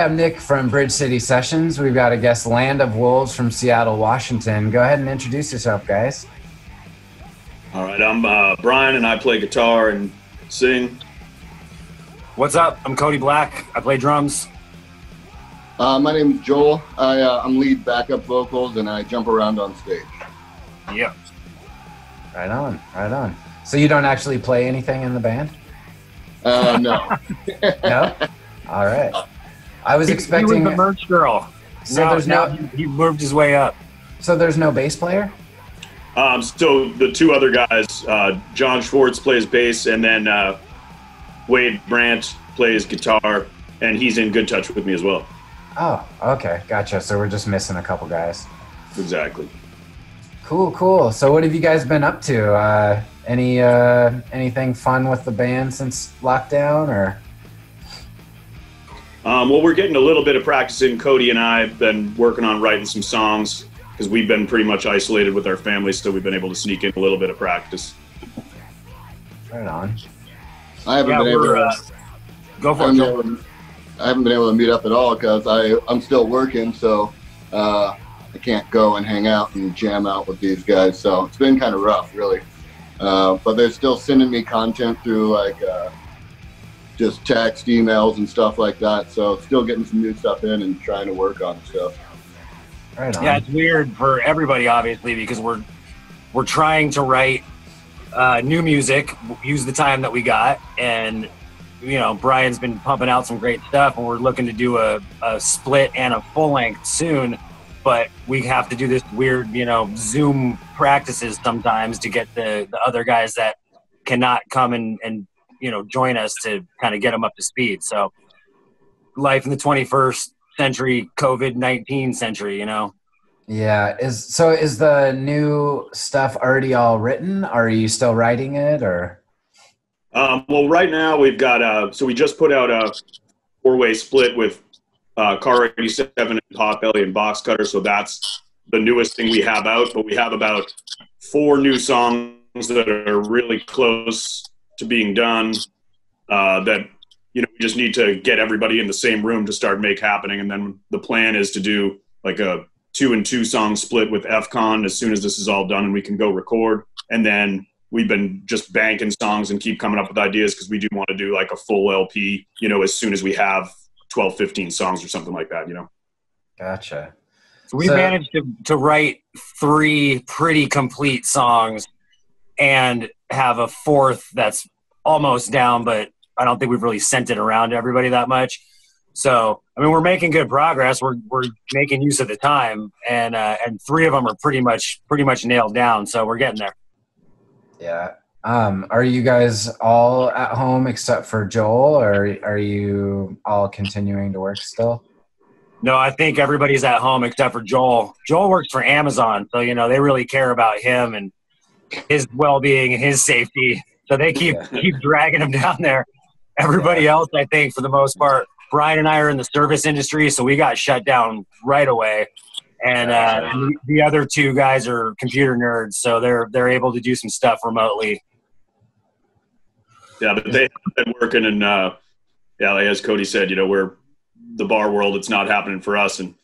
I'm Nick from Bridge City Sessions. We've got a guest, Land of Wolves from Seattle, Washington. Go ahead and introduce yourself, guys. All right, I'm Brian, and I play guitar and sing. What's up? I'm Cody Black. I play drums. My name is Joel. I'm lead backup vocals, and I jump around on stage. Yep. Right on, right on. So you don't actually play anything in the band? No. No? All right. I was expecting... He was the merch girl. So there's no... He moved his way up. So there's no bass player? So the two other guys, John Schwartz plays bass, and then Wade Brandt plays guitar, and he's in good touch with me as well. Oh, okay. Gotcha. So we're just missing a couple guys. Exactly. Cool. So what have you guys been up to? Anything fun with the band since lockdown, or? Well, we're getting a little bit of practice in. Cody and I have been working on writing some songs because we've been pretty much isolated with our families, so we've been able to sneak in a little bit of practice. Right on. I haven't been able to go for it. I haven't been able to meet up at all because I'm still working, so I can't go and hang out and jam out with these guys. So it's been kind of rough, really. But they're still sending me content through just text, emails, and stuff like that. So still getting some new stuff in and trying to work on stuff. Right on. Yeah, it's weird for everybody, obviously, because we're trying to write new music, use the time that we got, and Brian's been pumping out some great stuff, and we're looking to do a split and a full length soon. But we have to do this weird, Zoom practices sometimes to get the other guys that cannot come and join us to kind of get them up to speed. So life in the 21st century, COVID-19 century, Yeah. Is the new stuff already all written? Are you still writing it, or? Well, right now we've got, so we just put out a 4-way split with Car 87 and Potbelly and Box Cutter. So that's the newest thing we have out, but we have about 4 new songs that are really close to being done that, we just need to get everybody in the same room to start make happening. And then the plan is to do like a 2-and-2 song split with FCon as soon as this is all done and we can go record. And then we've been just banking songs and keep coming up with ideas because we do want to do like a full LP, as soon as we have 12, 15 songs or something like that, Gotcha. So we managed to write 3 pretty complete songs and have a 4th that's almost down, but I don't think we've really sent it around to everybody that much. So, we're making good progress. We're making use of the time, and 3 of them are pretty much nailed down. So we're getting there. Yeah. Are you guys all at home except for Joel, or are you all continuing to work still? No, I think everybody's at home except for Joel. Joel works for Amazon, so they really care about him and his well-being and his safety. So they keep dragging him down there. Everybody else, I think, for the most part, Brian and I are in the service industry, so we got shut down right away. And the other 2 guys are computer nerds, so they're able to do some stuff remotely. Yeah, but they've been working, and like as Cody said, we're the bar world. It's not happening for us, and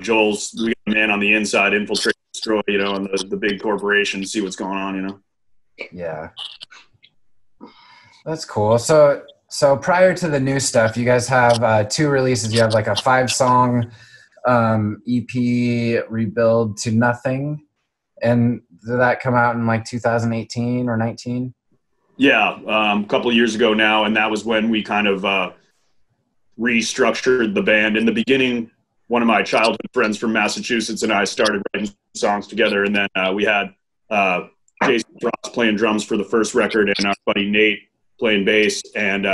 Joel's we got a man on the inside, infiltrate, destroy, and the big corporations, see what's going on, Yeah, that's cool. So prior to the new stuff, you guys have 2 releases. You have like a 5-song EP, Rebuild to Nothing, and did that come out in like 2018 or 19? Yeah, a couple of years ago now, and that was when we kind of restructured the band. In the beginning, one of my childhood friends from Massachusetts and I started writing songs together, and then we had Jason Frost playing drums for the first record, and our buddy Nate playing bass, and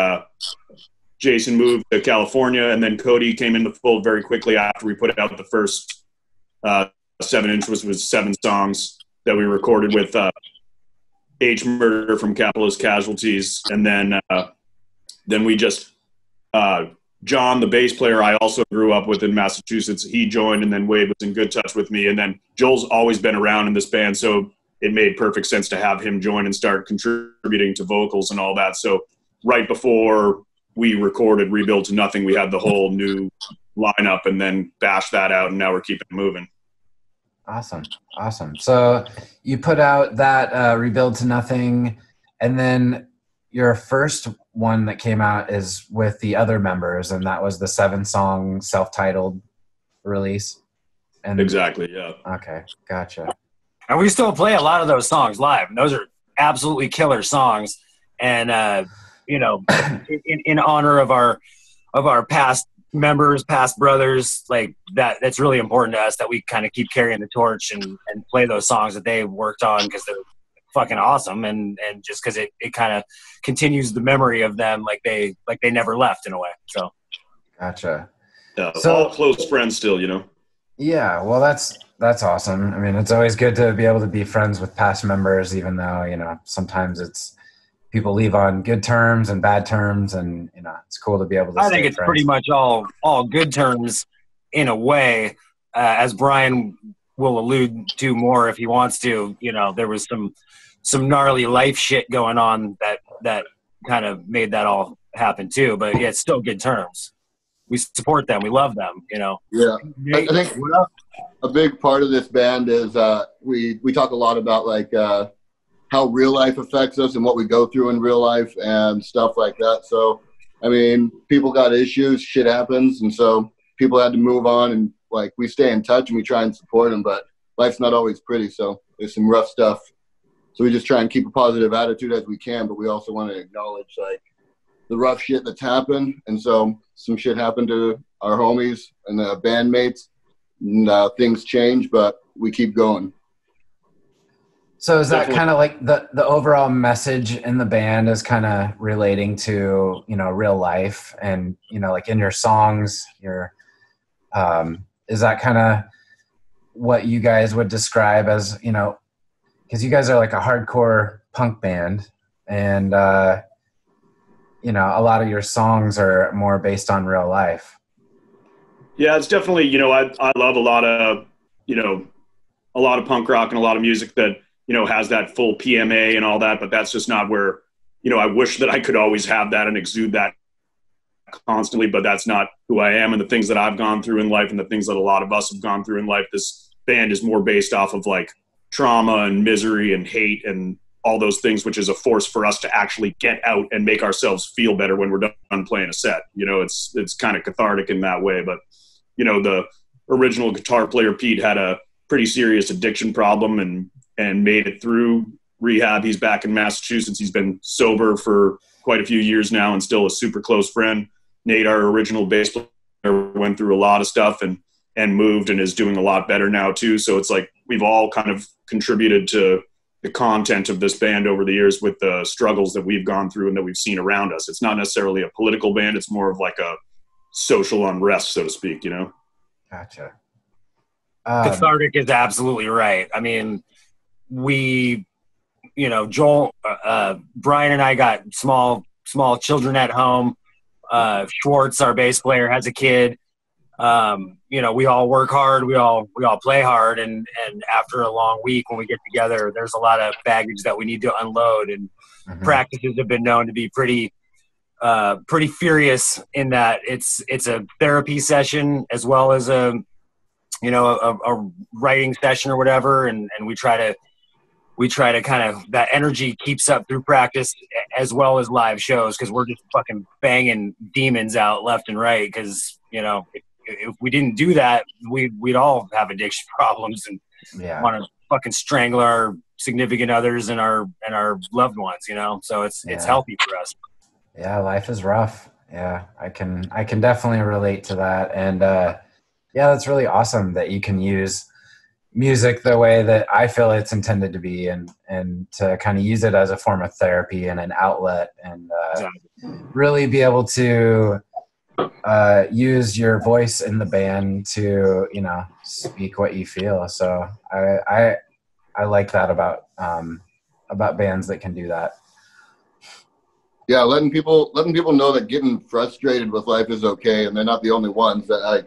Jason moved to California, and then Cody came in the fold very quickly after we put out the first 7-inch, which was 7 songs that we recorded with H. Murder from Capitalist Casualties, and then we just John, the bass player I also grew up with in Massachusetts, he joined, and then Wade was in good touch with me, and then Joel's always been around in this band, so it made perfect sense to have him join and start contributing to vocals and all that. So right before we recorded Rebuild to Nothing, we had the whole new lineup and then bashed that out, and now we're keeping it moving. Awesome. So you put out that Rebuild to Nothing, and then your first one that came out is with the other members, and that was the 7-song self-titled release. And exactly, yeah. Okay, gotcha. And we still play a lot of those songs live. And those are absolutely killer songs. And in honor of our past members, past brothers, like that's really important to us, that we kind of keep carrying the torch and play those songs that they worked on, because they're fucking awesome, and just because it kind of continues the memory of them, like they never left, in a way. So gotcha. Yeah, so, all close friends still, Yeah, well, that's awesome. I mean, it's always good to be able to be friends with past members, even though, sometimes it's people leave on good terms and bad terms, and, it's cool to be able to I think it's friends. pretty much all good terms in a way, as Brian will allude to more if he wants to. There was some gnarly life shit going on that kind of made that all happen too, but yeah, it's still good terms. We support them. We love them, Yeah. I think a big part of this band is we talk a lot about like how real life affects us and what we go through in real life and stuff like that. So, I mean, people got issues, shit happens. And so people had to move on, and like we stay in touch and we try and support them, but life's not always pretty. So there's some rough stuff. So we just try and keep a positive attitude as we can, but we also want to acknowledge like the rough shit that's happened. And so some shit happened to our homies and the bandmates, and things change, but we keep going. So is that kind of like the overall message in the band is kind of relating to, real life, and, like in your songs, is that kind of what you guys would describe as, because you guys are like a hardcore punk band, and, a lot of your songs are more based on real life. Yeah, it's definitely, I love a lot of punk rock and a lot of music that, has that full PMA and all that, but that's just not where, I wish that I could always have that and exude that constantly, but that's not who I am and the things that I've gone through in life and the things that a lot of us have gone through in life. This band is more based off of like trauma and misery and hate and all those things, which is a force for us to actually get out and make ourselves feel better when we're done playing a set. It's kind of cathartic in that way. But, the original guitar player, Pete, had a pretty serious addiction problem and made it through rehab. He's back in Massachusetts. He's been sober for quite a few years now and still a super close friend. Nate, our original bass player, went through a lot of stuff and moved and is doing a lot better now too. So it's like we've all kind of contributed to the content of this band over the years with the struggles that we've gone through and that we've seen around us. It's not necessarily a political band. It's more of like a social unrest, so to speak, Gotcha. Cathartic is absolutely right. I mean, we, Joel, Brian and I got small children at home. Schwartz, our bass player, has a kid. We all work hard. We all play hard. And after a long week, when we get together, there's a lot of baggage that we need to unload. And practices have been known to be pretty furious in that it's a therapy session as well as a writing session or whatever. And we try to kind of, that energy keeps up through practice as well as live shows, because we're just fucking banging demons out left and right. Because, if we didn't do that, we'd all have addiction problems and want to fucking strangle our significant others and our loved ones, So it's healthy for us. Yeah, life is rough. Yeah, I can definitely relate to that. And that's really awesome that you can use music the way that I feel it's intended to be, and to kind of use it as a form of therapy and an outlet, and really be able to use your voice in the band to, speak what you feel. So I like that about bands that can do that. Yeah, letting people know that getting frustrated with life is okay, and they're not the only ones that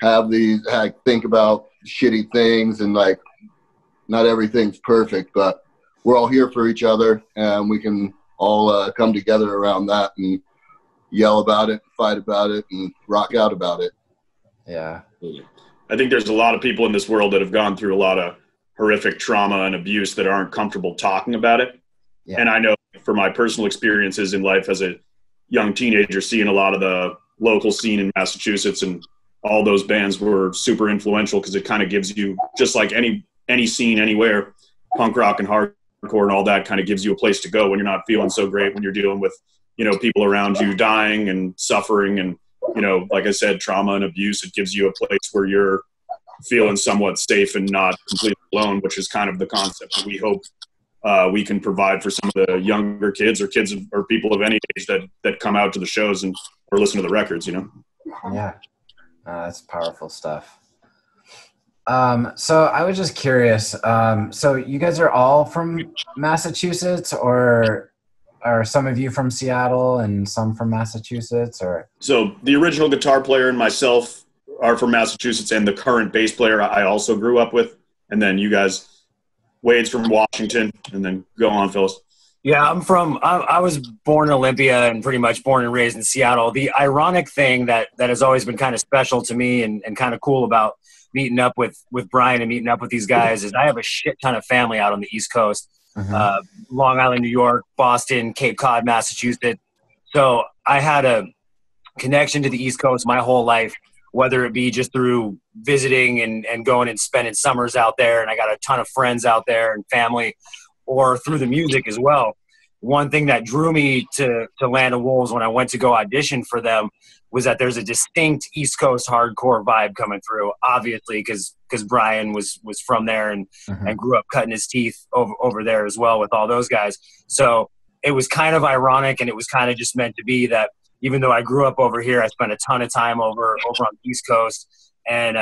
have these think about shitty things, and not everything's perfect, but we're all here for each other, and we can all come together around that and yell about it, fight about it, and rock out about it. Yeah. I think there's a lot of people in this world that have gone through a lot of horrific trauma and abuse that aren't comfortable talking about it. Yeah. And I know from my personal experiences in life as a young teenager, seeing a lot of the local scene in Massachusetts, and all those bands were super influential because it kind of gives you, just like any scene anywhere, punk rock and hardcore and all that kind of gives you a place to go when you're not feeling so great, when you're dealing with, people around you dying and suffering and, like I said, trauma and abuse. It gives you a place where you're feeling somewhat safe and not completely alone, which is kind of the concept that we hope we can provide for some of the younger kids or people of any age that come out to the shows or listen to the records, Yeah. That's powerful stuff. So I was just curious. So you guys are all from Massachusetts, or are some of you from Seattle and some from Massachusetts, or? So the original guitar player and myself are from Massachusetts, and the current bass player I also grew up with. And then you guys, Wade's from Washington, and then go on, Phyllis. Yeah, I was born in Olympia and pretty much born and raised in Seattle. The ironic thing that has always been kind of special to me and kind of cool about meeting up with Brian and meeting up with these guys is I have a shit ton of family out on the East Coast. Long Island, New York, Boston, Cape Cod, Massachusetts. So I had a connection to the East Coast my whole life, whether it be just through visiting and going and spending summers out there. And I got a ton of friends out there and family, or through the music as well. One thing that drew me to Land of Wolves when I went to go audition for them was that there's a distinct East Coast hardcore vibe coming through, obviously, because Brian was from there and grew up cutting his teeth over there as well with all those guys. So it was kind of ironic, and it was kind of just meant to be that even though I grew up over here, I spent a ton of time over on the East Coast. And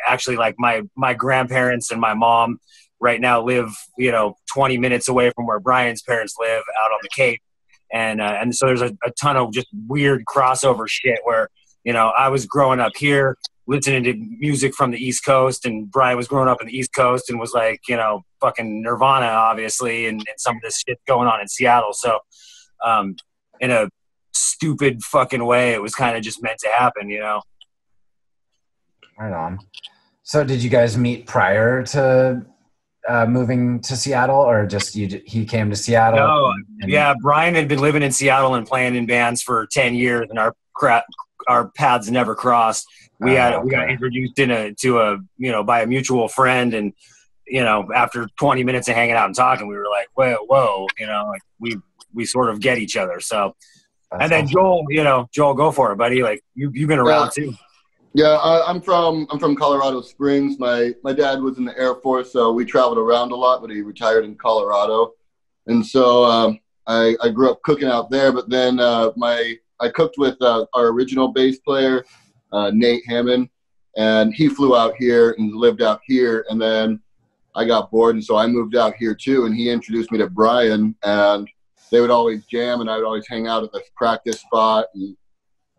actually, like my grandparents and my mom right now live, 20 minutes away from where Brian's parents live out on the Cape. And so there's a ton of just weird crossover shit where, I was growing up here listening to music from the East Coast, and Brian was growing up in the East Coast and was like, fucking Nirvana, obviously, and some of this shit going on in Seattle. So in a stupid fucking way, it was kind of just meant to happen, Right on. So did you guys meet prior to moving to Seattle, or just he came to Seattle? No, yeah, Brian had been living in Seattle and playing in bands for 10 years, and our paths never crossed. We got introduced by a mutual friend, and after 20 minutes of hanging out and talking, we were like, whoa, like we sort of get each other. So, that's and then awesome. Joel, go for it, buddy. Like you've been around too. Yeah, I'm from Colorado Springs. My dad was in the Air Force, so we traveled around a lot, but he retired in Colorado. And so I grew up cooking out there, but then I cooked with our original bass player, Nate Hammond, and he flew out here and lived out here. And then I got bored, and so I moved out here too, and he introduced me to Brian, and they would always jam, and I would always hang out at this practice spot and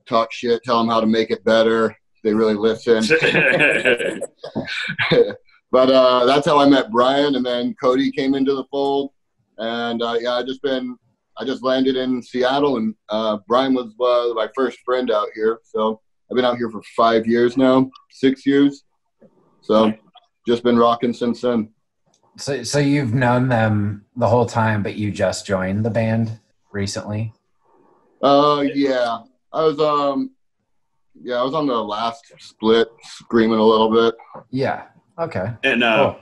talk shit, tell them how to make it better. They really listen. But that's how I met Brian, and then Cody came into the fold. And I just landed in Seattle, and Brian was my first friend out here. So I've been out here for 5 years now, 6 years. So just been rocking since then. So you've known them the whole time, but you just joined the band recently? Yeah. I was on the last split, screaming a little bit. Yeah. Okay. And cool.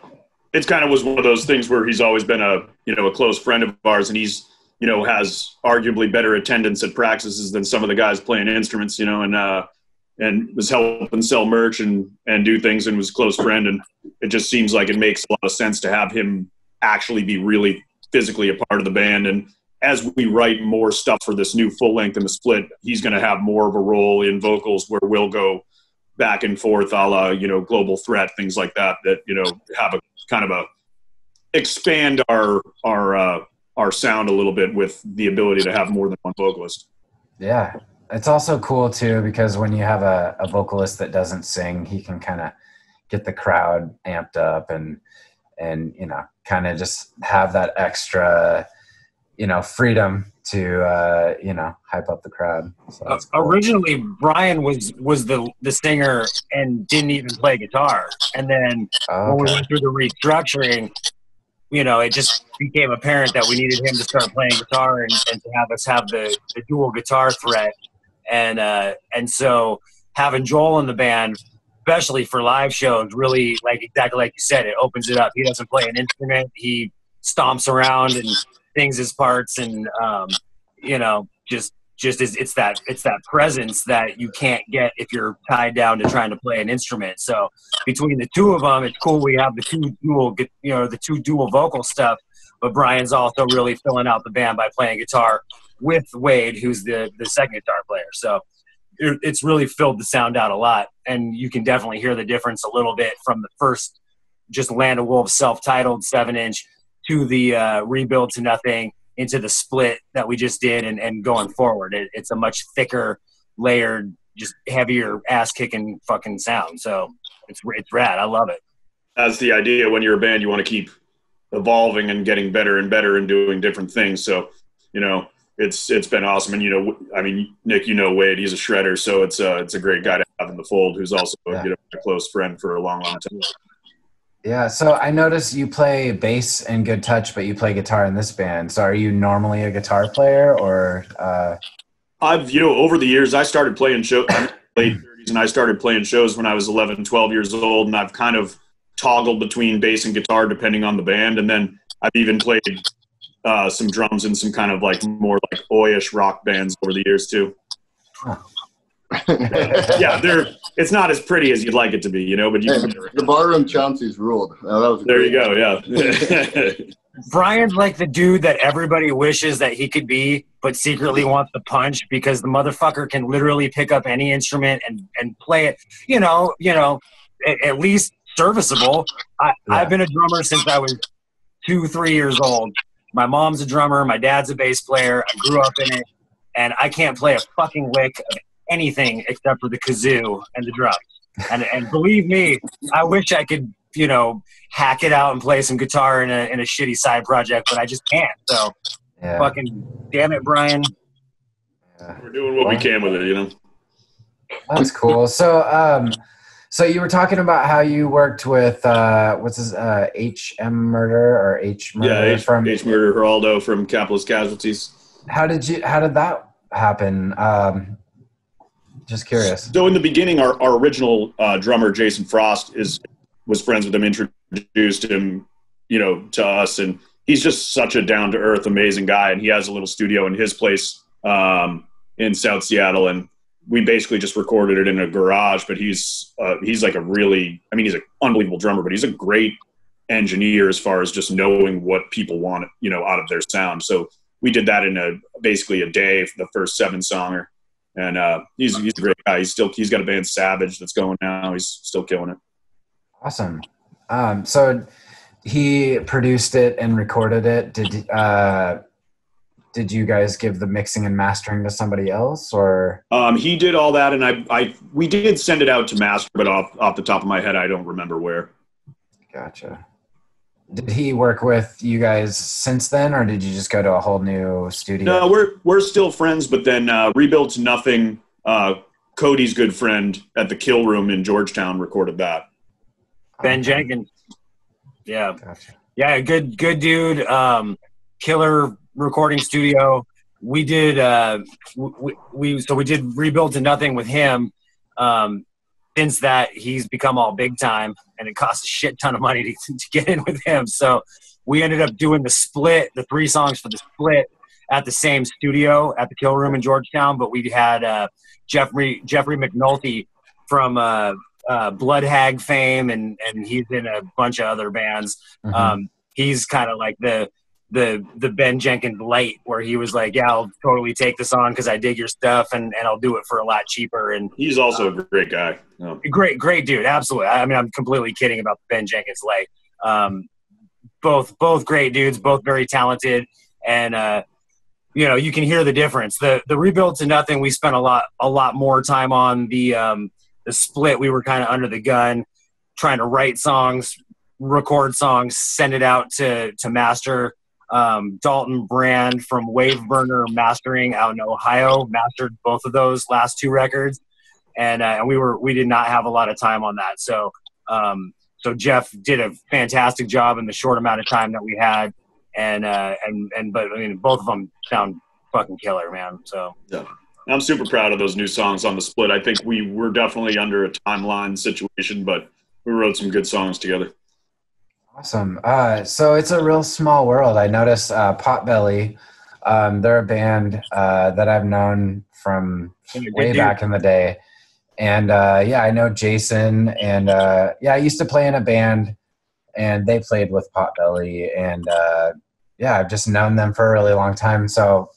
It's kind of was one of those things where he's always been a close friend of ours, and he's has arguably better attendance at practices than some of the guys playing instruments, and was helping sell merch and do things, and was a close friend. And it just seems like it makes a lot of sense to have him actually be really physically a part of the band. And as we write more stuff for this new full length in the split, he's going to have more of a role in vocals where we'll go back and forth, a la, Global Threat, things like that, have a kind of expand our sound a little bit with the ability to have more than one vocalist. Yeah. It's also cool too, because when you have a vocalist that doesn't sing, he can kind of get the crowd amped up and kind of just have that extra, freedom to hype up the crowd. So that's cool. Originally, Brian was the singer and didn't even play guitar, and then when we went through the restructuring, it just became apparent that we needed him to start playing guitar and to have us have the dual guitar threat, and so having Joel in the band, especially for live shows, really, exactly like you said, it opens it up. He doesn't play an instrument; he stomps around and sings his parts, and it's that presence that you can't get if you're tied down to trying to play an instrument. So between the two of them, it's cool. We have the two dual vocal stuff, but Brian's also really filling out the band by playing guitar with Wade, who's the second guitar player. So it's really filled the sound out a lot, and you can definitely hear the difference a little bit from the first just Land of Wolves self-titled 7-inch to the Rebuild to Nothing into the split that we just did and going forward. It's a much thicker, layered, just heavier, ass-kicking fucking sound. So it's rad. I love it. That's the idea. When you're a band, you want to keep evolving and getting better and better and doing different things. So, it's been awesome. And, Nick, Wade, he's a shredder. So it's a great guy to have in the fold, who's also a close friend for a long, long time. Yeah, so I noticed you play bass and good touch, but you play guitar in this band. So are you normally a guitar player, or? I've, over the years, I started playing shows, I'm in my late 30s, and I started playing shows when I was 11, 12 years old, and I've kind of toggled between bass and guitar depending on the band, and then I've even played some drums in some kind of more oi-ish rock bands over the years too. Huh. It's not as pretty as you'd like it to be, but the barroom Chauncey's ruled. There you go. Yeah. Brian's like the dude that everybody wishes that he could be, but secretly wants to punch, because the motherfucker can literally pick up any instrument and play it, at least serviceable. I've been a drummer since I was 2-3 years old. My mom's a drummer. My dad's a bass player. I grew up in it, and I can't play a fucking lick of anything except for the kazoo and the drums. And believe me, I wish I could, hack it out and play some guitar in a shitty side project, but I just can't. So fucking damn it, Brian. We're doing what we can with it, That's cool. So you were talking about how you worked with what's his H.M. Murder or H. Murder from H. Murder Geraldo from Capitalist Casualties. How did that happen? Just curious. So in the beginning, our original drummer Jason Frost was friends with him, introduced him, to us, and he's just such a down to earth, amazing guy. And he has a little studio in his place in South Seattle, and we basically just recorded it in a garage. But he's like he's an unbelievable drummer, but he's a great engineer as far as just knowing what people want, out of their sound. So we did that in basically a day for the first 7-songer. And he's a great guy. He's got a band, Savage, that's going now. He's still killing it. Awesome. So he produced it and recorded it. Did you guys give the mixing and mastering to somebody else, or? He did all that, and we did send it out to master, but off the top of my head, I don't remember where. Gotcha. Did he work with you guys since then, or did you just go to a whole new studio? No, we're still friends, but then Rebuild to Nothing, Cody's good friend at the Kill Room in Georgetown recorded that. Ben Jenkins. Yeah. Gotcha. Yeah, good dude. Killer recording studio. We did we did Rebuild to Nothing with him. Since that, he's become all big time, and it costs a shit ton of money to get in with him. So we ended up doing the split, the 3 songs for the split, at the same studio at the Kill Room in Georgetown. But we had Jeffrey McNulty from Blood Hag fame, and he's in a bunch of other bands. Mm-hmm. He's kind of like the Ben Jenkins light, where he was like, yeah, I'll totally take this on because I dig your stuff, and I'll do it for a lot cheaper. And he's also a great guy. Oh. Great dude. Absolutely. I mean, I'm completely kidding about the Ben Jenkins light. Both great dudes, both very talented. And, you can hear the difference. The Rebuild to Nothing, we spent a lot more time on the split. We were kind of under the gun, trying to write songs, record songs, send it out to master. Dalton Brand from Waveburner Mastering out in Ohio mastered both of those last two records, and we did not have a lot of time on that. So Jeff did a fantastic job in the short amount of time that we had, but I mean both of them sound fucking killer, man. So yeah. I'm super proud of those new songs on the split. I think we were definitely under a timeline situation, but we wrote some good songs together. Awesome. So it's a real small world. I noticed Potbelly. They're a band that I've known from way back in the day. And I know Jason. And I used to play in a band, and they played with Potbelly. And I've just known them for a really long time. So,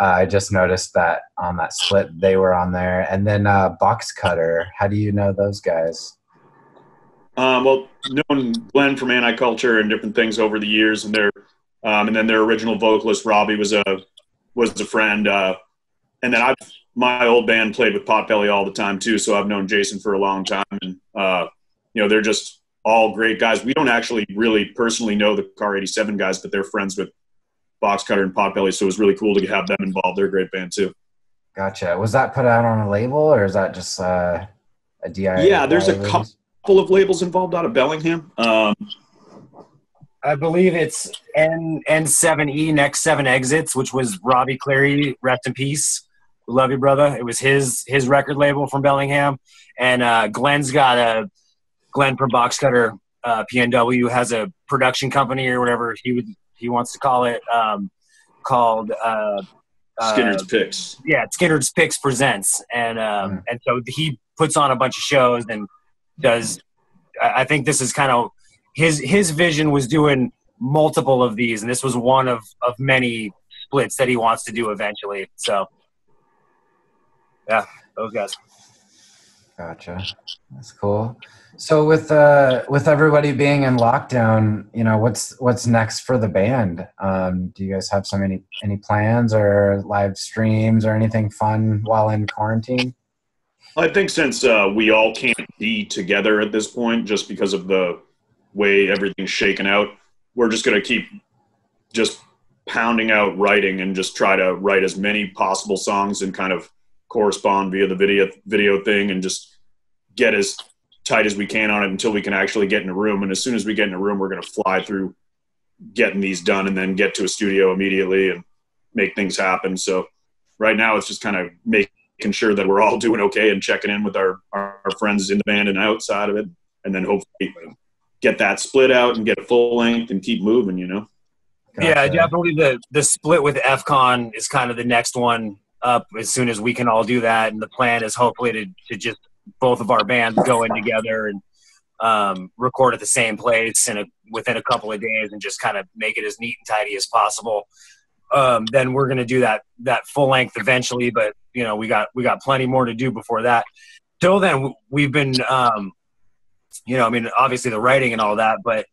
I just noticed that on that split they were on there. And then Box Cutter. How do you know those guys? Well, known Glenn from Anti-Culture and different things over the years, and then their original vocalist Robbie was a friend. And then my old band played with Potbelly all the time too, so I've known Jason for a long time. And they're just all great guys. We don't actually really personally know the Car 87 guys, but they're friends with Box Cutter and Potbelly, so it was really cool to have them involved. They're a great band too. Gotcha. Was that put out on a label, or is that just a DIY? Yeah, there's a couple of labels involved out of Bellingham. I believe it's N7E, Next 7 Exits, which was Robbie Cleary, rest in peace. We love you, brother. It was his record label from Bellingham. And Glenn from Box Cutter, PNW, has a production company or whatever he wants to call it, called Skinner's Picks. Yeah, Skinner's Picks Presents. And so he puts on a bunch of shows and does. I think this is kind of his vision was doing multiple of these, and this was one of many splits that he wants to do eventually. So yeah, those guys. Gotcha. That's cool. So with everybody being in lockdown, what's next for the band? Do you guys have any plans or live streams or anything fun while in quarantine? I think since we all can't be together at this point just because of the way everything's shaken out, we're just going to keep just pounding out writing and just try to write as many possible songs and kind of correspond via the video thing and just get as tight as we can on it until we can actually get in a room. And as soon as we get in a room, we're going to fly through getting these done and then get to a studio immediately and make things happen. So right now it's just kind of making sure that we're all doing okay and checking in with our friends in the band and outside of it. And then hopefully get that split out and get a full length and keep moving, Gotcha. Yeah, definitely the split with FCON is kind of the next one up as soon as we can all do that. And the plan is hopefully to just both of our bands go in together and record at the same place and within a couple of days and just kind of make it as neat and tidy as possible. Then we're going to do that full length eventually, but we got plenty more to do before that. Till then, we've been, obviously the writing and all that, but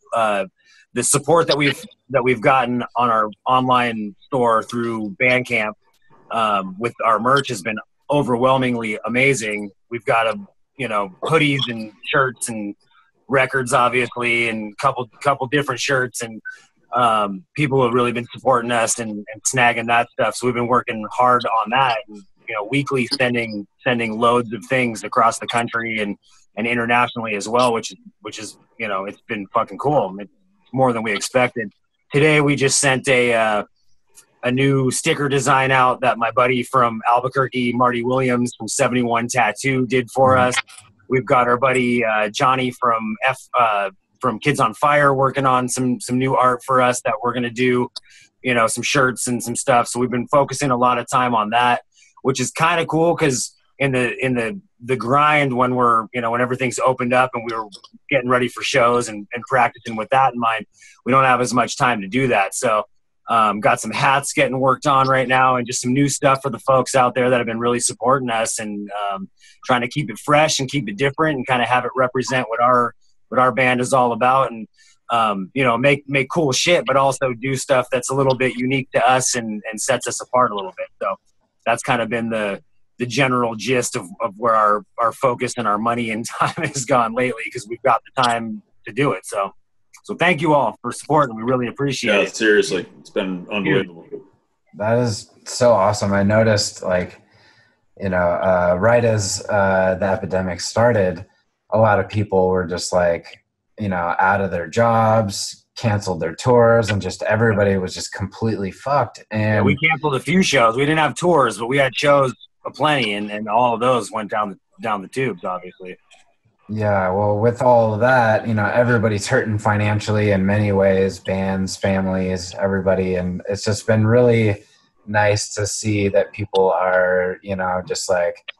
the support that we've gotten on our online store through Bandcamp with our merch has been overwhelmingly amazing. We've got hoodies and shirts and records, obviously, and couple different shirts, and people have really been supporting us and snagging that stuff. So we've been working hard on that, and weekly sending loads of things across the country and internationally as well, which is it's been fucking cool. It's more than we expected. Today we just sent a new sticker design out that my buddy from Albuquerque, Marty Williams from 71 Tattoo, did for us. We've got our buddy Johnny from Kids on Fire working on some new art for us that we're going to do, some shirts and some stuff. So we've been focusing a lot of time on that, which is kind of cool because in the grind when we're, when everything's opened up and we were getting ready for shows and practicing with that in mind, we don't have as much time to do that. So got some hats getting worked on right now and just some new stuff for the folks out there that have been really supporting us and trying to keep it fresh and keep it different and kind of have it represent what our band is all about, and make cool shit, but also do stuff that's a little bit unique to us and sets us apart a little bit. So that's kind of been the general gist of where our focus and our money and time has gone lately, because we've got the time to do it. So So thank you all for supporting. We really appreciate it. Seriously, it's been unbelievable. That is so awesome. I noticed, like, right as the epidemic started, a lot of people were just like, out of their jobs, canceled their tours, and just everybody was just completely fucked. And we canceled a few shows. We didn't have tours, but we had shows aplenty, and all of those went down the tubes, obviously. Yeah, well, with all of that, everybody's hurting financially in many ways, bands, families, everybody. And it's just been really nice to see that people are, just like,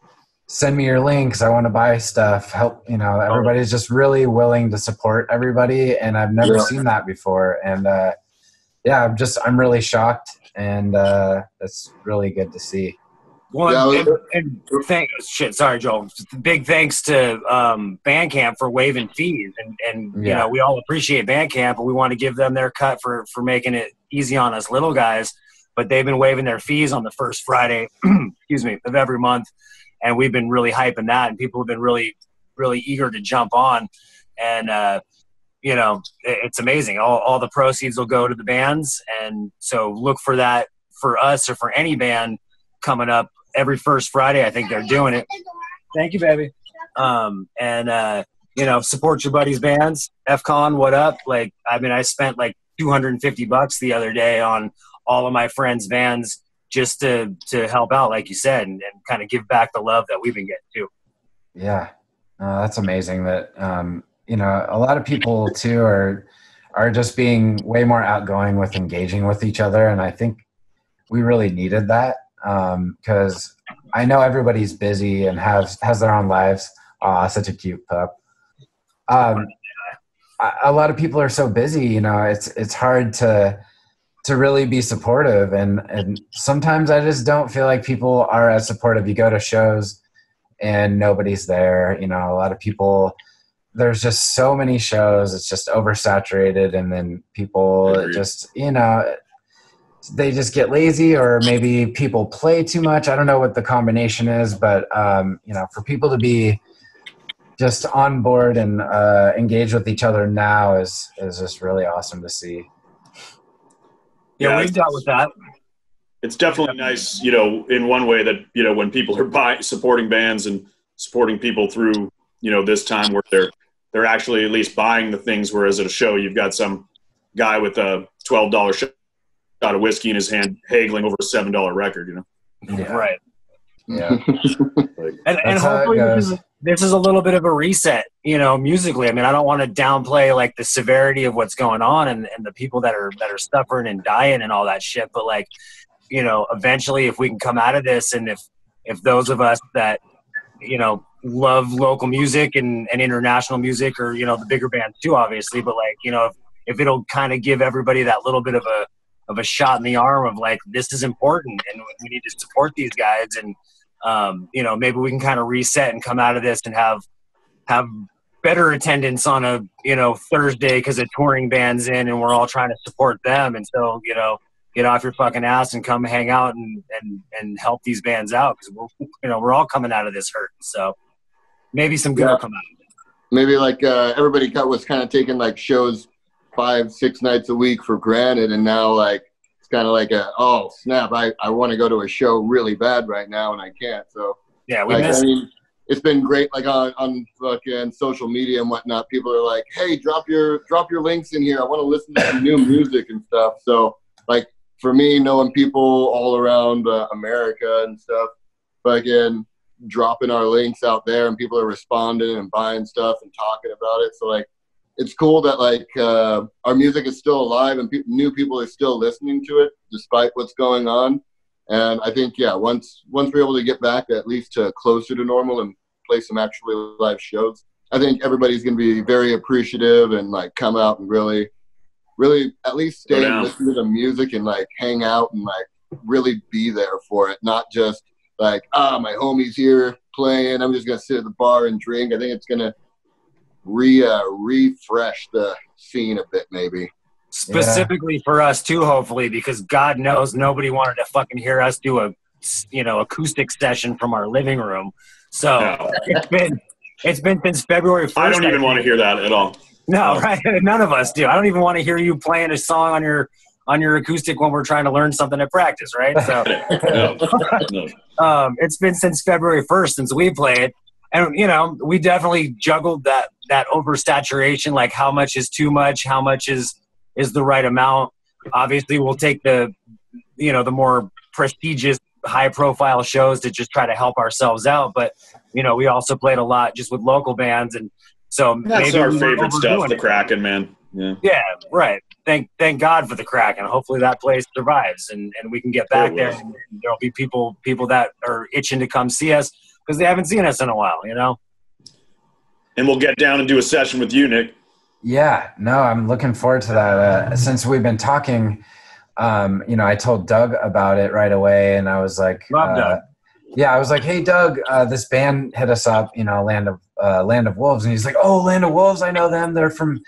send me your links. I want to buy stuff. Help, everybody's just really willing to support everybody. And I've never seen that before. And I'm really shocked. And it's really good to see. Well, sorry, Joel. Big thanks to Bandcamp for waiving fees, and we all appreciate Bandcamp, but we want to give them their cut for making it easy on us little guys. But they've been waiving their fees on the first Friday, of every month, and we've been really hyping that, and people have been really, really eager to jump on, and it's amazing. All the proceeds will go to the bands, and so look for that for us or for any band coming up. Every first Friday, I think they're doing it. Thank you, baby. Support your buddies' bands. FCon, what up? I spent like $250 the other day on all of my friends' bands just to help out, like you said, and kind of give back the love that we've been getting too. Yeah, that's amazing. That a lot of people too are just being way more outgoing with engaging with each other, and I think we really needed that. Because I know everybody's busy and has their own lives. Such a cute pup. A lot of people are so busy, it's hard to really be supportive. And sometimes I just don't feel like people are as supportive. You go to shows and nobody's there. A lot of people, there's just so many shows. It's just oversaturated. And then people just, they just get lazy, or maybe people play too much. I don't know what the combination is, but for people to be just on board and engage with each other now is just really awesome to see. Yeah, we've dealt with that. It's definitely nice, in one way that, when people are supporting bands and supporting people through, this time where they're actually at least buying the things, whereas at a show you've got some guy with a $12 shot of whiskey in his hand haggling over a $7 record, Yeah. Right. Yeah. and hopefully this is a little bit of a reset, musically. I mean, I don't want to downplay like the severity of what's going on and the people that are suffering and dying and all that shit. But eventually if we can come out of this, and if those of us that, love local music and international music, or, the bigger bands too, obviously, but if it'll kind of give everybody that little bit of a shot in the arm of like, this is important and we need to support these guys. And, maybe we can kind of reset and come out of this and have better attendance on a, Thursday, because a touring band's in and we're all trying to support them. And so, get off your fucking ass and come hang out and help these bands out. Cause we're all coming out of this hurt. So maybe some good will come out of it. Maybe everybody was kind of taking like shows 5-6 nights a week for granted, and now it's kind of like oh snap, I want to go to a show really bad right now and I can't. So yeah, it's been great, on fucking social media and whatnot. People are like, hey, drop your links in here, I want to listen to some new music and stuff. So for me, knowing people all around America and stuff, but again, dropping our links out there and people are responding and buying stuff and talking about it. So it's cool that our music is still alive and new people are still listening to it despite what's going on. And I think, once we're able to get back at least to closer to normal and play some actually live shows, I think everybody's going to be very appreciative and come out and really, really at least stay and listen to the music and hang out and really be there for it. Not just my homie's here playing, I'm just going to sit at the bar and drink. I think it's going to refresh the scene a bit, maybe. Specifically for us too, hopefully, because God knows nobody wanted to fucking hear us do a acoustic session from our living room. So it's been since February 1st. I don't even want to hear that at all. No, right? None of us do. I don't even want to hear you playing a song on your acoustic when we're trying to learn something at practice, right? So No. it's been since February 1st since we played, and we definitely juggled that oversaturation, like how much is too much, how much is the right amount. Obviously, we'll take the more prestigious, high profile shows to just try to help ourselves out, but we also played a lot just with local bands, and so that's maybe our favorite stuff, the Kraken, man. Yeah, right. Thank God for the Kraken. Hopefully that place survives and we can get back there, and there'll be people that are itching to come see us because they haven't seen us in a while, And we'll get down and do a session with you, Nick. Yeah, no, I'm looking forward to that. Since we've been talking, I told Doug about it right away, and I was like, Doug. Yeah, I was like, hey, Doug, this band hit us up, Land of Wolves. And he's like, oh, Land of Wolves, I know them. They're from,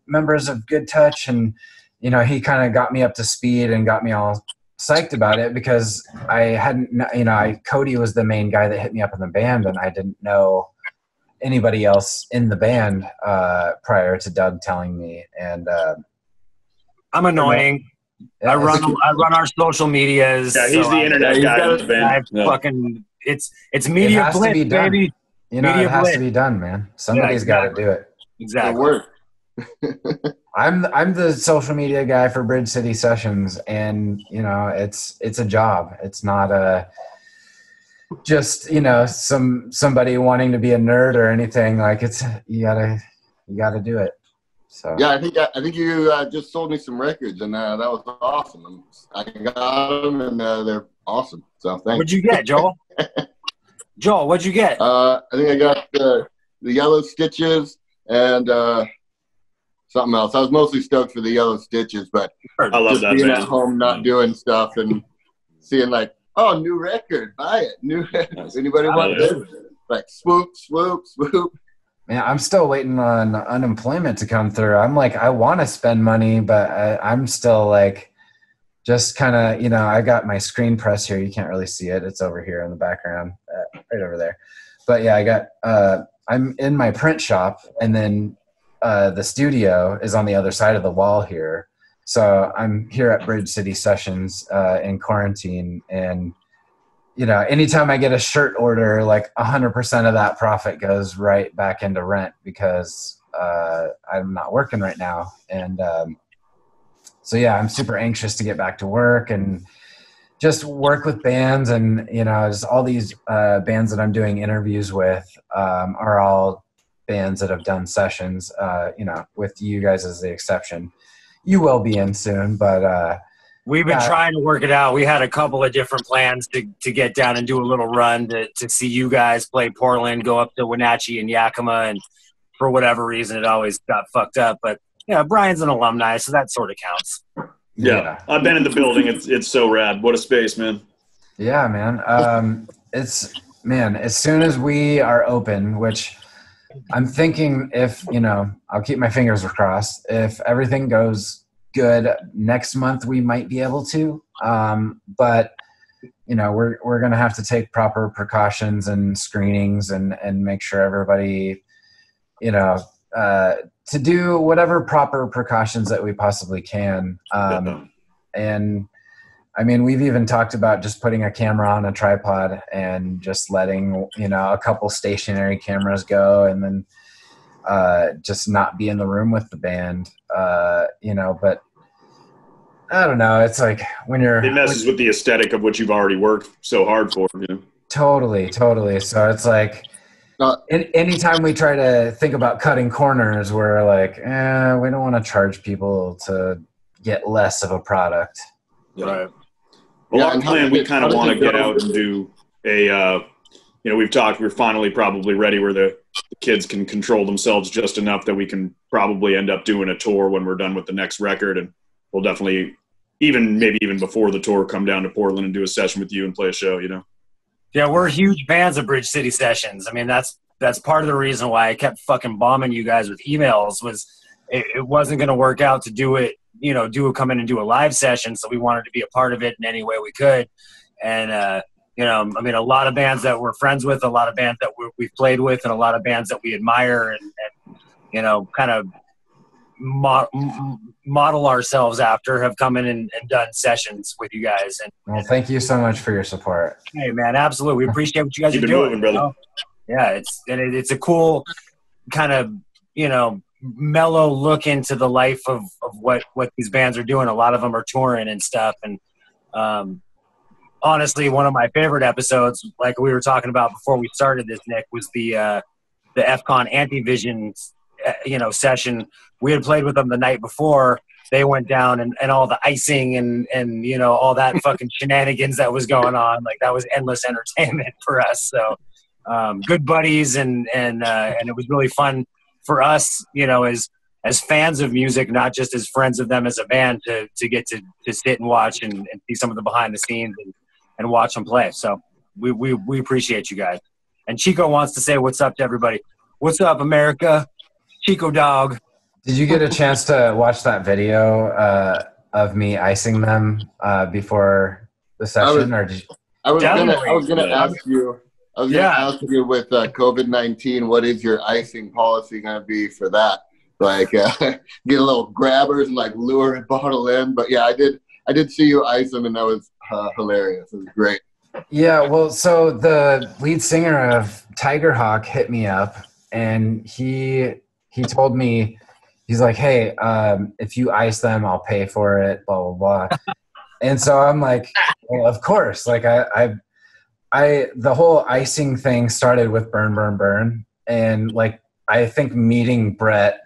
members of Good Touch. And, he kind of got me up to speed and got me all psyched about it because I hadn't, Cody was the main guy that hit me up in the band, and I didn't know anybody else in the band prior to Doug telling me. And I'm annoying. Yeah, I run our social medias. Yeah, he's the internet guy in the band. Fucking, it's media blitz, baby. It has to be done, man. Somebody's got to do it. Exactly. Work. I'm the social media guy for Bridge City Sessions, and it's a job. It's not just somebody wanting to be a nerd or anything. Like you gotta do it. So yeah, I think you just sold me some records, and that was awesome. I got them, and they're awesome. So thanks. What'd you get, Joel? Joel, what'd you get? I think I got the Yellow Stitches and something else. I was mostly stoked for the Yellow Stitches, but I love that being band. at home, not doing stuff, and seeing like, oh, new record, buy it. Nice. Anybody want this? Like swoop, swoop, swoop. Man, I'm still waiting on unemployment to come through. I'm like, I want to spend money, but I'm still like, just kind of, I got my screen press here. You can't really see it. It's over here in the background, right over there. But yeah, I'm in my print shop, and then the studio is on the other side of the wall here. So I'm here at Bridge City Sessions in quarantine, and anytime I get a shirt order, like 100% of that profit goes right back into rent because I'm not working right now. And so, yeah, I'm super anxious to get back to work and just work with bands. And, just all these bands that I'm doing interviews with are all bands that have done sessions, with you guys as the exception. You will be in soon, but we've been trying to work it out. We had a couple of different plans to get down and do a little run to see you guys play Portland, go up to Wenatchee and Yakima, and for whatever reason, it always got fucked up. But Brian's an alumni, so that sort of counts. Yeah. I've been in the building. It's so rad. What a space, man. Yeah, man. As soon as we are open, which I'm thinking if, I'll keep my fingers crossed. If everything goes good next month, we might be able to. But, we're going to have to take proper precautions and screenings and make sure everybody, to do whatever proper precautions that we possibly can. And I mean, we've even talked about just putting a camera on a tripod and just letting, a couple stationary cameras go, and then just not be in the room with the band, but I don't know. It's like it messes with the aesthetic of what you've already worked so hard for. Totally. So it's like anytime we try to think about cutting corners, we're like, we don't want to charge people to get less of a product. Yeah. Right. Well, our plan, we kind of want to get out and do we're finally probably ready where the kids can control themselves just enough that we can probably end up doing a tour when we're done with the next record. And we'll definitely, maybe even before the tour, come down to Portland and do a session with you and play a show, Yeah, we're huge fans of Bridge City Sessions. I mean, that's part of the reason why I kept fucking bombing you guys with emails was it wasn't going to work out to do it, come in and do a live session. So we wanted to be a part of it in any way we could. And, a lot of bands that we're friends with, a lot of bands that we've played with, and a lot of bands that we admire and kind of model ourselves after have come in and done sessions with you guys. And well, thank you so much for your support. Hey man, absolutely. We appreciate what you guys Keep are it doing. moving, brother. You know? Yeah, it's a cool kind of, you know, mellow look into the life of what these bands are doing. A lot of them are touring and stuff. And honestly, one of my favorite episodes, like we were talking about before we started this, Nick, was the FCON Antivision, you know, session. We had played with them the night before. They went down and all the icing and you know, all that fucking shenanigans that was going on. Like, that was endless entertainment for us. So good buddies, and it was really fun for us, you know, as fans of music, not just as friends of them as a band, to get to sit and watch and see some of the behind the scenes and watch them play. So we appreciate you guys. And Chico wants to say what's up to everybody. What's up, America? Chico dog. Did you get a chance to watch that video of me icing them before the session, or did you? I was gonna ask you. I was gonna ask you with COVID-19, what is your icing policy gonna be for that? Like, get a little grabbers and like lure a bottle in. But yeah, I did see you ice them, and that was hilarious. It was great. Yeah, well, so the lead singer of Tiger Hawk hit me up, and he told me, he's like, hey, if you ice them, I'll pay for it, blah, blah, blah. And so I'm like, well, of course. Like, the whole icing thing started with Burn, Burn, Burn. And, like, I think meeting Brett,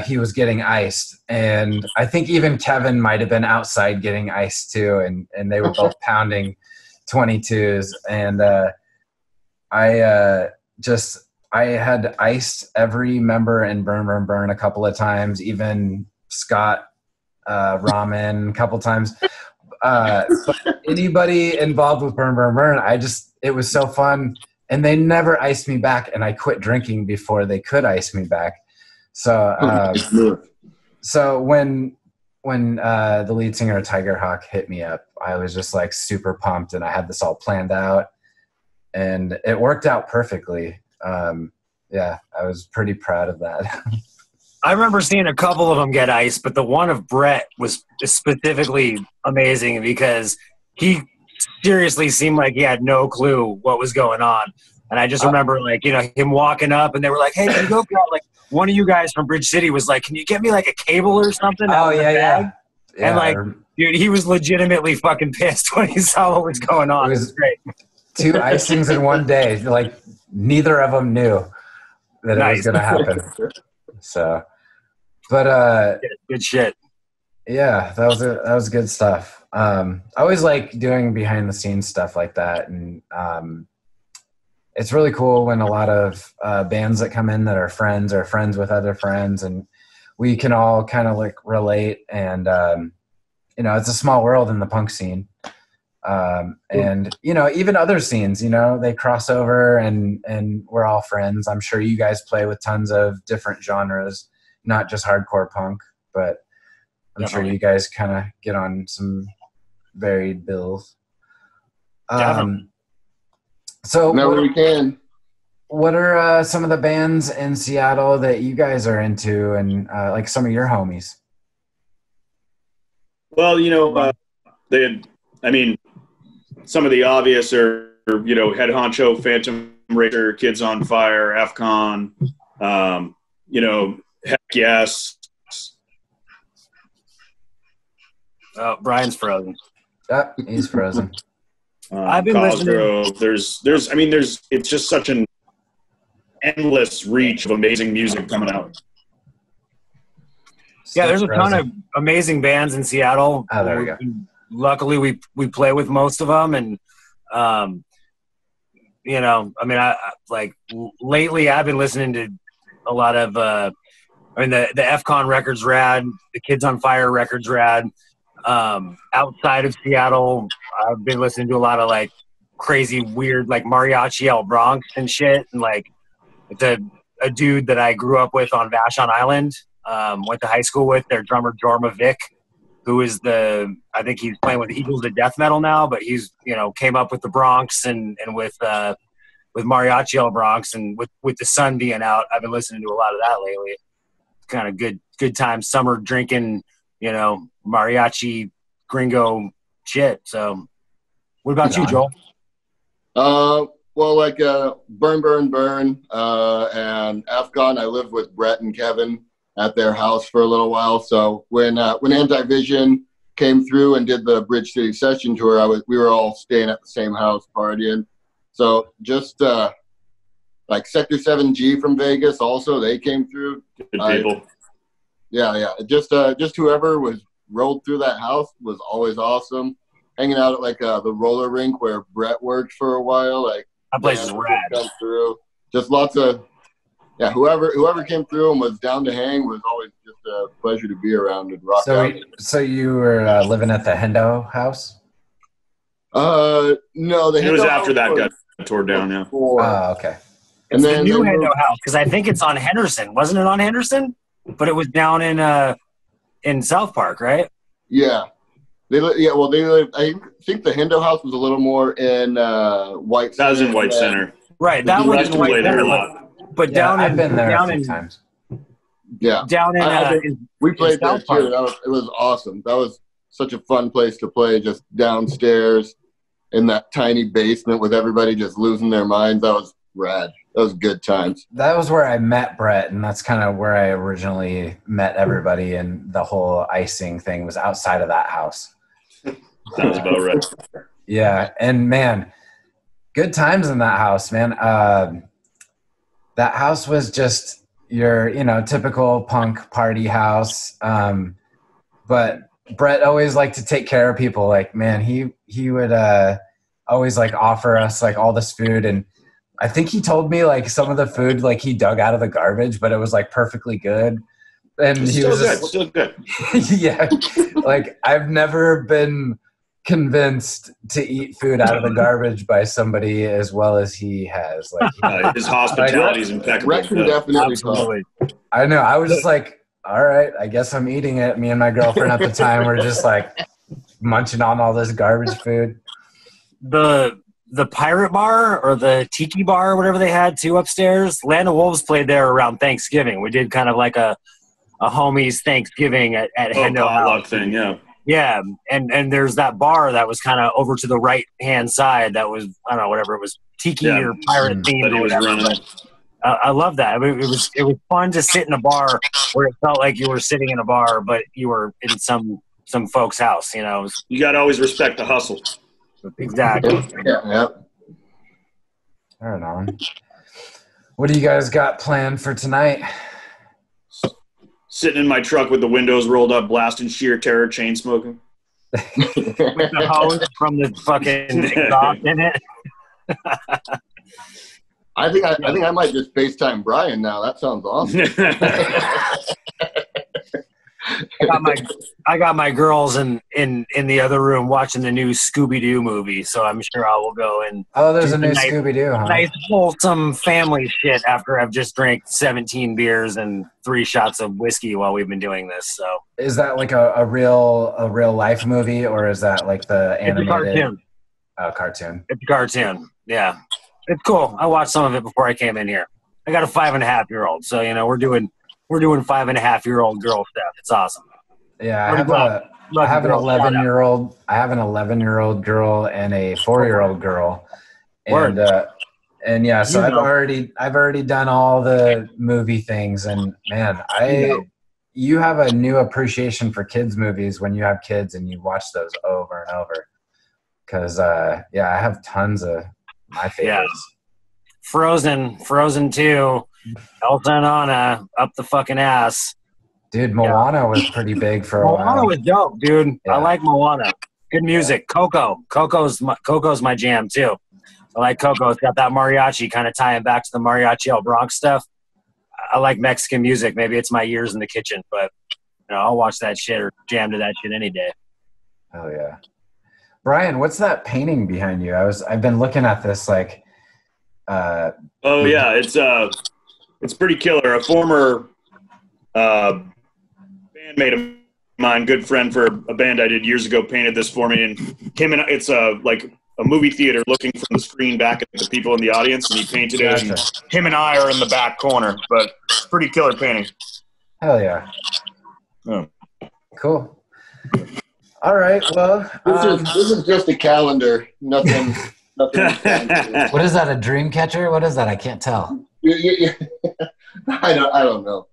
he was getting iced. And I think even Kevin might have been outside getting iced, too. And they were both pounding 22s. And I had iced every member in Burn, Burn, Burn a couple of times, even Scott Ramen a couple times. But anybody involved with Burn, Burn, Burn, it was so fun. And they never iced me back, and I quit drinking before they could ice me back. So when the lead singer of Tiger Hawk hit me up, I was just like super pumped, and I had this all planned out, and it worked out perfectly. Yeah, I was pretty proud of that. I remember seeing a couple of them get iced, but the one of Brett was specifically amazing because he seriously seemed like he had no clue what was going on. And I just remember, like, you know, him walking up, and they were like, hey, can you go grab, like, one of you guys from Bridge City was like, can you get me like a cable or something? Oh, yeah. And like, dude, he was legitimately fucking pissed when he saw what was going on. It was great. 2 icings in one day. Like, neither of them knew that it was going to happen. So, but good shit. Yeah, that was good stuff. I always like doing behind the scenes stuff like that, and it's really cool when a lot of bands that come in that are friends with other friends, and we can all kind of like relate. And you know, it's a small world in the punk scene. And you know, even other scenes, you know, they cross over, and we're all friends. I'm sure you guys play with tons of different genres, not just hardcore punk, but I'm sure you guys kind of get on some varied bills. So whenever we can. What are some of the bands in Seattle that you guys are into, and like some of your homies? Well, you know, some of the obvious are, you know, Head Honcho, Phantom Racer, Kids on Fire, AFCON, you know, Heck Yes. Oh, Brian's frozen. Yep, he's frozen. I've been listening. There's, it's just such an endless reach of amazing music coming out. Yeah, there's a ton of amazing bands in Seattle. Oh, there we go. Luckily, we play with most of them, and you know, I mean, I like lately I've been listening to a lot of. I mean, the FCON record's rad. The Kids on Fire record's rad. Outside of Seattle, I've been listening to a lot of like crazy, weird, like Mariachi El Bronx and shit, and like it's a dude that I grew up with on Vashon Island. Went to high school with their drummer Jorma Vic, who is I think he's playing with Eagles of Death Metal now, but he's, you know, came up with the Bronx and with Mariachi El Bronx, and with the sun being out, I've been listening to a lot of that lately. kind of good time summer drinking, mariachi gringo shit. So what about you, Joel? Well, like Burn, Burn, Burn, and Afghan, I lived with Brett and Kevin at their house for a little while. So when Anti-Vision came through and did the Bridge City Session Tour, we were all staying at the same house partying. So just like Sector 7G from Vegas, also they came through. Good people. Yeah. Just whoever was rolled through that house was always awesome. Hanging out at like the roller rink where Brett worked for a while, like that place is rad. Come through. Just lots of whoever came through and was down to hang was always just a pleasure to be around and rock out. So you were living at the Hendo house? No, it was after that got tore down. Yeah. Oh, okay. And then the new Hendo house, because I think it's on Henderson. Wasn't it on Henderson? But it was down in South Park, right? Yeah. They lived. I think the Hendo house was a little more in White. That was in White Center. Right. That was in White Center. But down I've in been there down a few in times. Yeah. Down in we played there South Park. too. It was awesome. That was such a fun place to play, just downstairs in that tiny basement with everybody just losing their minds. That was rad. That was good times. That was where I met Brett, and that's kind of where I originally met everybody, and the whole icing thing was outside of that house. Sounds about right. Yeah, and man, good times in that house, man. That house was just your, typical punk party house. But Brett always liked to take care of people. Like, man, he would always like offer us like all this food, and I think he told me like some of the food like he dug out of the garbage, but it was like perfectly good. And he was still good. Yeah, like I've never been convinced to eat food out of the garbage by somebody as well as he has. Like his hospitality is impeccable. Rex can definitely Absolutely. I know. I was just like, all right, I guess I'm eating it. Me and my girlfriend at the time were just like munching on all this garbage food. The Pirate Bar or the Tiki Bar or whatever they had too upstairs. Land of Wolves played there around Thanksgiving. We did kind of like a homies Thanksgiving at Hendo House thing, yeah. Yeah, and there's that bar that was kind of over to the right hand side that was, I don't know, whatever it was, tiki or pirate themed or whatever. I love that. I mean, it was fun to sit in a bar where it felt like you were sitting in a bar, but you were in some folks' house. You got to always respect the hustle. Exactly. Yeah. Right on. What do you guys got planned for tonight? Sitting in my truck with the windows rolled up, blasting sheer terror, chain smoking. With the hose from the fucking exhaust in it. I think I might just FaceTime Brian now. That sounds awesome. I got my girls in the other room watching the new Scooby-Doo movie, so I'm sure I will go and there's a new Scooby-Doo, huh? Nice wholesome family shit after I've just drank 17 beers and 3 shots of whiskey while we've been doing this. So is that like a real life movie, or is that like the animated? It's a cartoon. Cartoon. It's a cartoon. Yeah, it's cool. I watched some of it before I came in here. I got a 5.5-year-old, so we're doing 5.5-year-old girl stuff. It's awesome. Yeah, I have an 11-year-old. I have an 11-year-old girl and a 4-year-old girl, and yeah. So I've already done all the movie things, and man, you have a new appreciation for kids movies when you have kids and you watch those over and over. Because I have tons of my favorites. Yeah. Frozen 2, Elsa and Anna, up the fucking ass. Dude, Moana was pretty big for a while. Moana was dope, dude. Yeah. I like Moana. Good music. Yeah. Coco's my jam, too. I like Coco. It's got that mariachi kind of tying back to the Mariachi El Bronx stuff. I like Mexican music. Maybe it's my years in the kitchen, but I'll watch that shit or jam to that shit any day. Oh, yeah. Brian, what's that painting behind you? I've been looking at this like it's pretty killer. A former bandmate of mine, good friend for a band I did years ago, painted this for me, and it's like a movie theater looking from the screen back at the people in the audience, and he painted it, and him and I are in the back corner, but pretty killer painting. Hell yeah. Oh. Cool. All right. Well, this is just a calendar. Nothing. Fancy. What is that? A dream catcher? What is that? I can't tell. I don't know.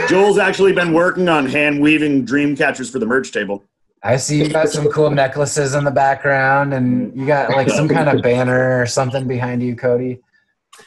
Joel's actually been working on hand weaving dream catchers for the merch table. I see you got some cool necklaces in the background, and you got like some kind of banner or something behind you, Cody.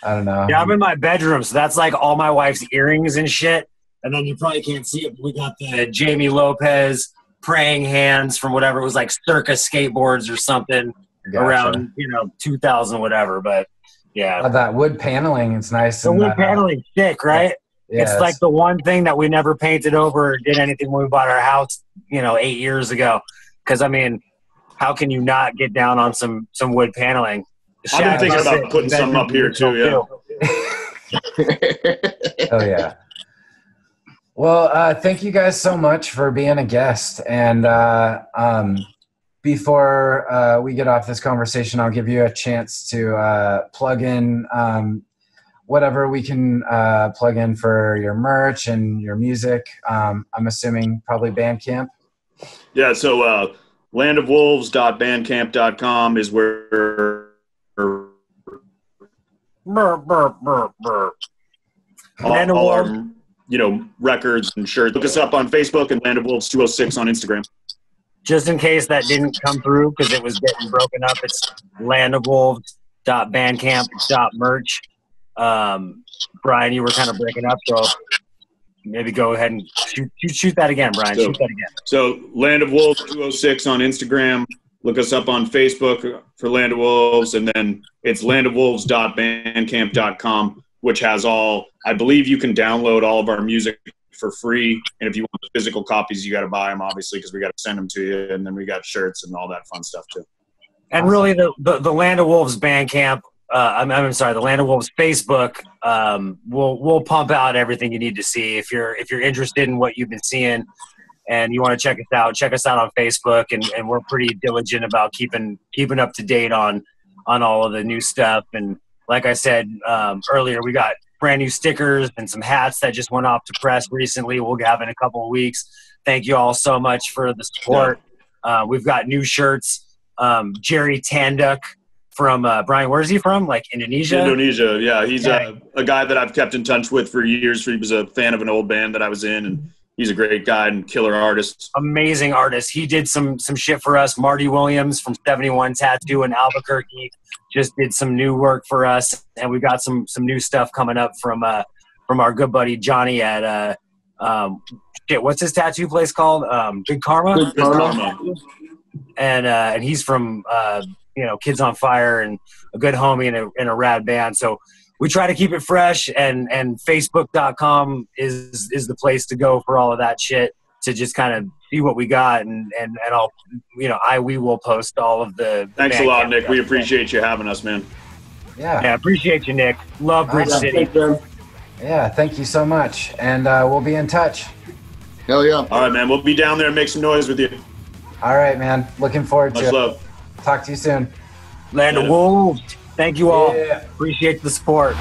I don't know. Yeah, I'm in my bedroom, so that's like all my wife's earrings and shit. And then you probably can't see it, but we got the Jamie Lopez praying hands from whatever it was, like Circa skateboards or something. Gotcha. Around 2000 whatever, but yeah, that wood paneling, it's nice. The wood paneling thick, right? Yeah, it's like the one thing that we never painted over or did anything when we bought our house 8 years ago, because I mean, how can you not get down on some wood paneling? I've been thinking about putting some up here too. Oh yeah. Well, thank you guys so much for being a guest. And before we get off this conversation, I'll give you a chance to plug in whatever we can plug in for your merch and your music. I'm assuming probably Bandcamp. Yeah, so landofwolves.bandcamp.com is where all our records and shirts. Look us up on Facebook and Land of Wolves 206 on Instagram. Just in case that didn't come through because it was getting broken up, it's landofwolves.bandcamp.merch. Brian, you were kind of breaking up, so maybe go ahead and shoot that again, Brian. Shoot that again. So Land of Wolves 206 on Instagram. Look us up on Facebook for Land of Wolves, and then it's landofwolves.bandcamp.com, which has all, I believe you can download all of our music for free. And if you want the physical copies, you got to buy them, obviously, because we got to send them to you. And then we got shirts and all that fun stuff, too. And really, the Land of Wolves Bandcamp, I'm sorry, the Land of Wolves Facebook, we'll pump out everything you need to see. If you're interested in what you've been seeing and you want to check us out on Facebook, and we're pretty diligent about keeping up to date on all of the new stuff. And like I said earlier, we got brand new stickers and some hats that just went off to press recently. We'll have in a couple of weeks. Thank you all so much for the support. We've got new shirts. Jerry Tanduk from Brian, where's he from? Like Indonesia? Indonesia, yeah. He's a guy that I've kept in touch with for years. He was a fan of an old band that I was in, and he's a great guy and killer artist. Amazing artist. He did some shit for us. Marty Williams from 71 Tattoo in Albuquerque just did some new work for us, and we've got some new stuff coming up from our good buddy Johnny at what's his tattoo place called? Good Karma. Good Karma. And he's from Kids on Fire, and a good homie in a rad band. So we try to keep it fresh, and Facebook.com is the place to go for all of that shit, to just kind of see what we got, and I'll we will post all of the. Thanks a lot, Nick. We appreciate you having us, man. Yeah, appreciate you, Nick. Love Bridge City. Yeah, thank you so much, and we'll be in touch. Hell yeah! All right, man. We'll be down there and make some noise with you. All right, man. Looking forward to it. Much love. Talk to you soon. Land of Wolves. Thank you all. Yeah. Appreciate the support.